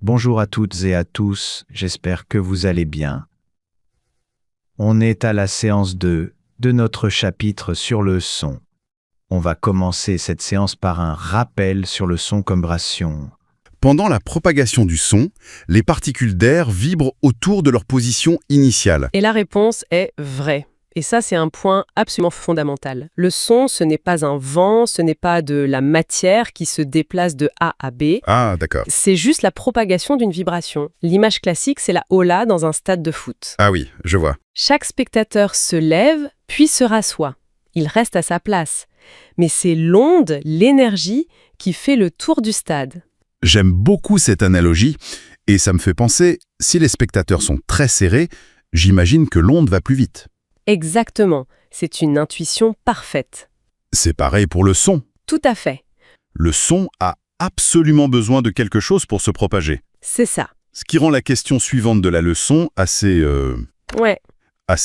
Bonjour à toutes et à tous, j'espère que vous allez bien. On est à la séance 2 de notre chapitre sur le son. On va commencer cette séance par un rappel sur le son comme vibration. Pendant la propagation du son, les particules d'air vibrent autour de leur position initiale. Et la réponse est vraie. Et ça, c'est un point absolument fondamental. Le son, ce n'est pas un vent, ce n'est pas de la matière qui se déplace de A à B. Ah, d'accord. C'est juste la propagation d'une vibration. L'image classique, c'est la hola dans un stade de foot. Ah oui, je vois. Chaque spectateur se lève, puis se rassoit. Il reste à sa place. Mais c'est l'onde, l'énergie, qui fait le tour du stade. J'aime beaucoup cette analogie, et ça me fait penser, si les spectateurs sont très serrés, j'imagine que l'onde va plus vite. Exactement. C'est une intuition parfaite. C'est pareil pour le son. Tout à fait. Le son a absolument besoin de quelque chose pour se propager. C'est ça. Ce qui rend la question suivante de la leçon assez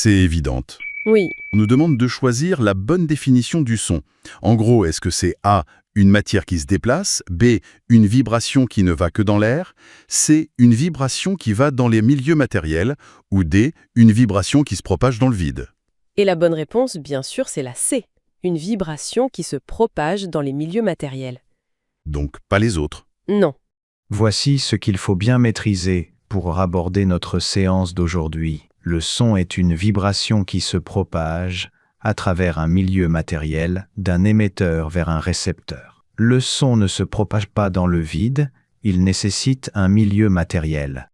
évidente. Oui. On nous demande de choisir la bonne définition du son. En gros, est-ce que c'est A, une matière qui se déplace, B, une vibration qui ne va que dans l'air, C, une vibration qui va dans les milieux matériels, ou D, une vibration qui se propage dans le vide? Et la bonne réponse, bien sûr, c'est la C. Une vibration qui se propage dans les milieux matériels. Donc pas les autres. Non. Voici ce qu'il faut bien maîtriser pour aborder notre séance d'aujourd'hui. Le son est une vibration qui se propage à travers un milieu matériel d'un émetteur vers un récepteur. Le son ne se propage pas dans le vide, il nécessite un milieu matériel.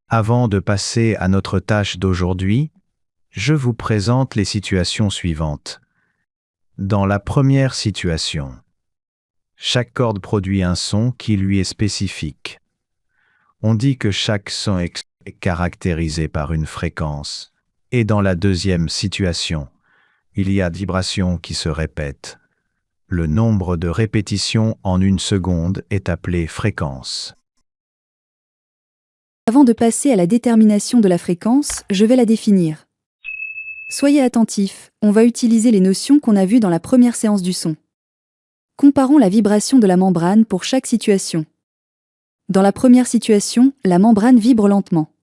Avant de passer à notre tâche d'aujourd'hui, je vous présente les situations suivantes. Dans la première situation, chaque corde produit un son qui lui est spécifique. On dit que chaque son est caractérisé par une fréquence. Et dans la deuxième situation, il y a des vibrations qui se répètent. Le nombre de répétitions en une seconde est appelé fréquence. Avant de passer à la détermination de la fréquence, je vais la définir. Soyez attentifs, on va utiliser les notions qu'on a vues dans la première séance du son. Comparons la vibration de la membrane pour chaque situation. Dans la première situation, la membrane vibre lentement.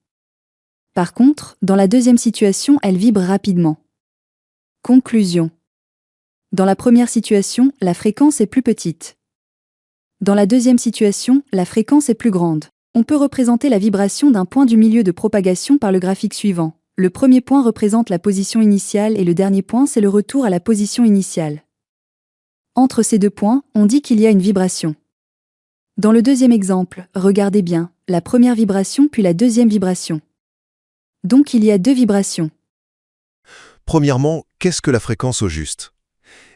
Par contre, dans la deuxième situation, elle vibre rapidement. Conclusion. Dans la première situation, la fréquence est plus petite. Dans la deuxième situation, la fréquence est plus grande. On peut représenter la vibration d'un point du milieu de propagation par le graphique suivant. Le premier point représente la position initiale et le dernier point, c'est le retour à la position initiale. Entre ces deux points, on dit qu'il y a une vibration. Dans le deuxième exemple, regardez bien, la première vibration puis la deuxième vibration. Donc il y a deux vibrations. Premièrement, qu'est-ce que la fréquence au juste?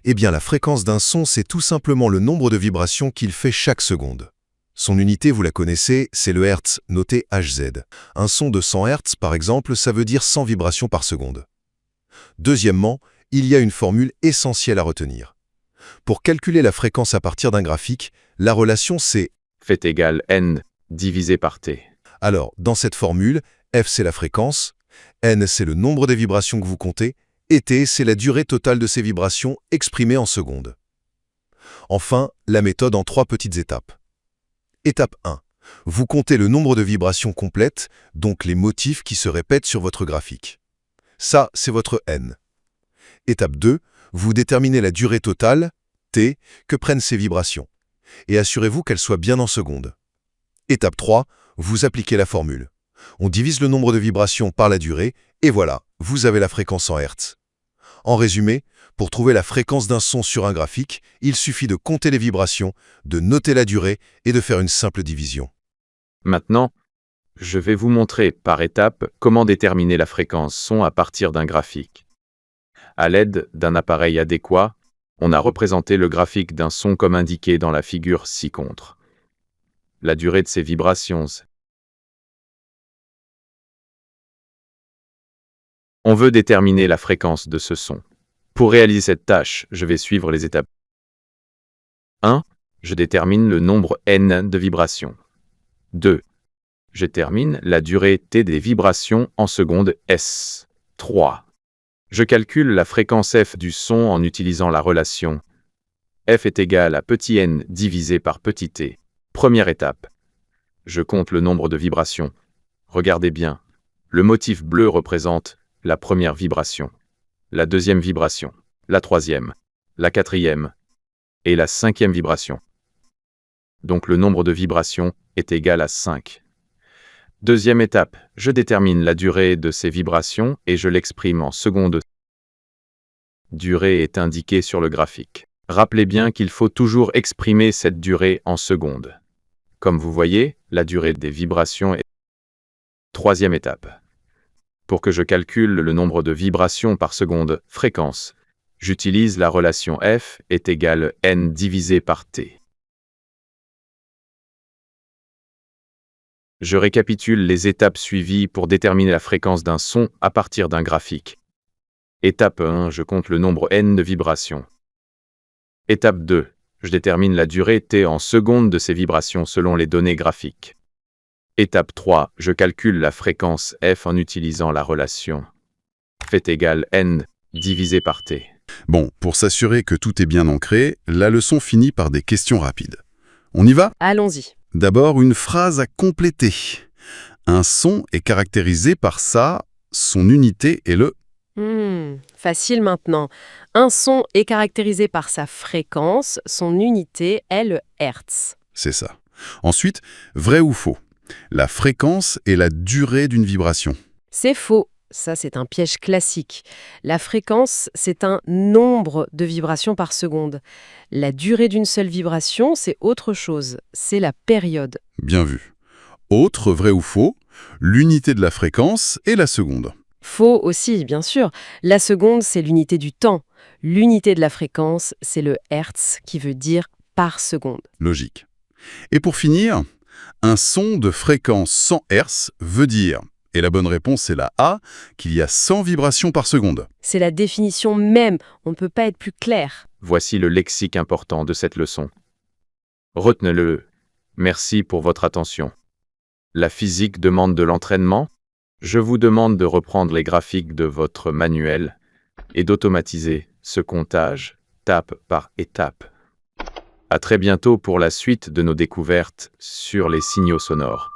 Eh bien, la fréquence d'un son, c'est tout simplement le nombre de vibrations qu'il fait chaque seconde. Son unité, vous la connaissez, c'est le Hertz, noté Hz. Un son de 100 Hz, par exemple, ça veut dire 100 vibrations par seconde. Deuxièmement, il y a une formule essentielle à retenir. Pour calculer la fréquence à partir d'un graphique, la relation c'est F égale N divisé par T. Alors, dans cette formule, F c'est la fréquence, N c'est le nombre de vibrations que vous comptez, et T c'est la durée totale de ces vibrations exprimée en secondes. Enfin, la méthode en 3 petites étapes. Étape 1. Vous comptez le nombre de vibrations complètes, donc les motifs qui se répètent sur votre graphique. Ça, c'est votre N. Étape 2. Vous déterminez la durée totale, T, que prennent ces vibrations. Et assurez-vous qu'elles soient bien en secondes. Étape 3. Vous appliquez la formule. On divise le nombre de vibrations par la durée, et voilà, vous avez la fréquence en Hertz. En résumé, pour trouver la fréquence d'un son sur un graphique, il suffit de compter les vibrations, de noter la durée et de faire une simple division. Maintenant, je vais vous montrer par étapes comment déterminer la fréquence son à partir d'un graphique. À l'aide d'un appareil adéquat, on a représenté le graphique d'un son comme indiqué dans la figure ci-contre. La durée de ces vibrations. On veut déterminer la fréquence de ce son. Pour réaliser cette tâche, je vais suivre les étapes. 1. Je détermine le nombre n de vibrations. 2. Je détermine la durée t des vibrations en secondes s. 3. Je calcule la fréquence f du son en utilisant la relation f est égal à petit n divisé par petit t. Première étape. je compte le nombre de vibrations. Regardez bien. Le motif bleu représente la première vibration, la deuxième vibration, la troisième, la quatrième et la cinquième vibration. Donc le nombre de vibrations est égal à 5. Deuxième étape, je détermine la durée de ces vibrations et je l'exprime en secondes. Durée est indiquée sur le graphique. Rappelez bien qu'il faut toujours exprimer cette durée en secondes. Comme vous voyez, la durée des vibrations est... Troisième étape. Pour que je calcule le nombre de vibrations par seconde, fréquence, j'utilise la relation F est égale N divisé par T. Je récapitule les étapes suivies pour déterminer la fréquence d'un son à partir d'un graphique. Étape 1, je compte le nombre N de vibrations. Étape 2, je détermine la durée T en secondes de ces vibrations selon les données graphiques. Étape 3, je calcule la fréquence F en utilisant la relation F est égale N divisé par T. Bon, pour s'assurer que tout est bien ancré, la leçon finit par des questions rapides. On y va? Allons-y. D'abord, une phrase à compléter. Un son est caractérisé par son unité est le... Facile maintenant. Un son est caractérisé par sa fréquence, son unité est le Hertz. C'est ça. Ensuite, vrai ou faux? La fréquence est la durée d'une vibration. C'est faux. Ça, c'est un piège classique. La fréquence, c'est un nombre de vibrations par seconde. La durée d'une seule vibration, c'est autre chose. C'est la période. Bien vu. Autre, vrai ou faux? L'unité de la fréquence est la seconde. Faux aussi, bien sûr. La seconde, c'est l'unité du temps. L'unité de la fréquence, c'est le Hertz, qui veut dire par seconde. Logique. Et pour finir, un son de fréquence 100 Hz veut dire, et la bonne réponse est la A, qu'il y a 100 vibrations par seconde. C'est la définition même, on ne peut pas être plus clair. Voici le lexique important de cette leçon. Retenez-le. Merci pour votre attention. La physique demande de l'entraînement. Je vous demande de reprendre les graphiques de votre manuel et d'automatiser ce comptage, étape par étape. À très bientôt pour la suite de nos découvertes sur les signaux sonores.